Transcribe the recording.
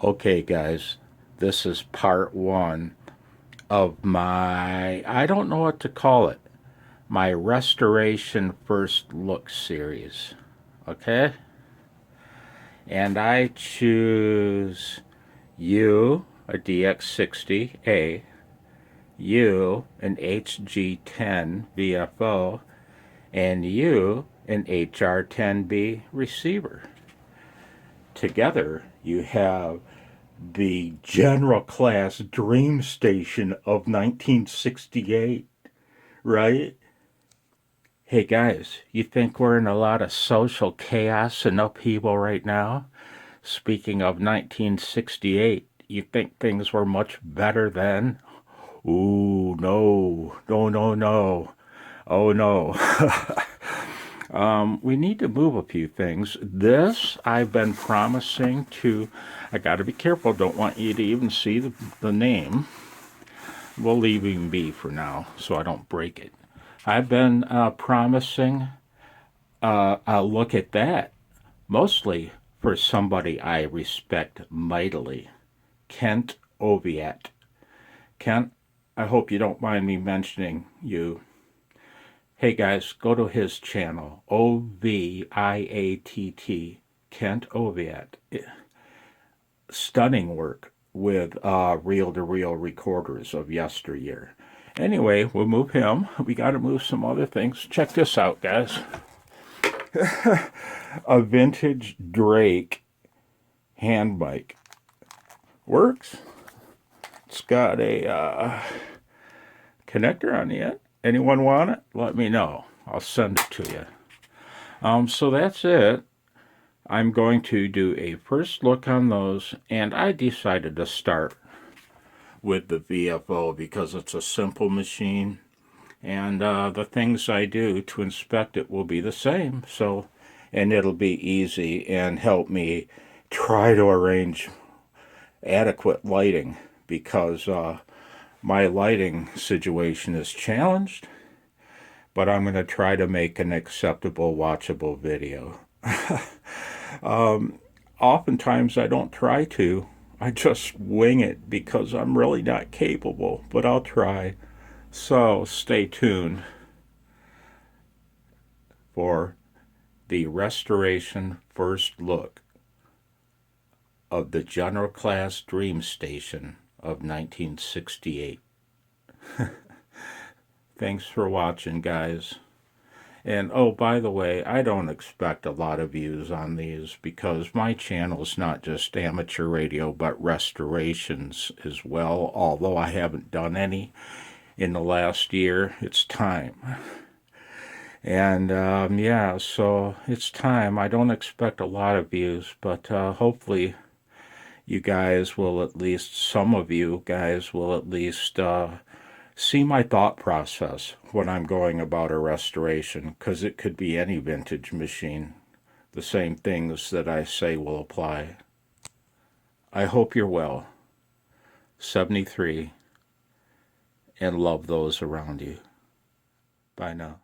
Okay, guys, this is part one of my, I don't know what to call it, my Restoration First Look series. Okay? And I choose you, a DX60A, you, an HG10 VFO, and you, an HR10B receiver. Together, you have the general class dream station of 1968, right? Hey guys, you think we're in a lot of social chaos and upheaval right now? Speaking of 1968, you think things were much better then? Ooh, no, no, no, no. Oh no. We need to move a few things. This I've been promising to. I got to be careful. Don't want you to even see the name. We'll leave him be for now so I don't break it. I've been promising a look at that, mostly for somebody I respect mightily, Kent Oviatt. Kent, I hope you don't mind me mentioning you. Hey guys, go to his channel, Oviatt, Kent Oviatt. Stunning work with reel-to-reel recorders of yesteryear. Anyway, we'll move him. We got to move some other things. Check this out, guys. A vintage Drake hand mic. Works. It's got a connector on the end. Anyone want it? Let me know. I'll send it to you. So that's it. I'm going to do a first look on those, and I decided to start with the VFO because it's a simple machine, and the things I do to inspect it will be the same. So, and it'll be easy and help me try to arrange adequate lighting because my lighting situation is challenged, but I'm going to try to make an acceptable, watchable video. Oftentimes I don't try to. I just wing it because I'm really not capable, but I'll try. So stay tuned for the restoration first look of the General Class Dream Station of 1968. Thanks for watching, guys. And oh, by the way, I don't expect a lot of views on these because my channel is not just amateur radio, but restorations as well. Although I haven't done any in the last year, it's time. And yeah, so it's time. I don't expect a lot of views, but hopefully you guys will at least, some of you guys will at least see my thought process when I'm going about a restoration, because it could be any vintage machine. The same things that I say will apply. I hope you're well. 73, and love those around you. Bye now.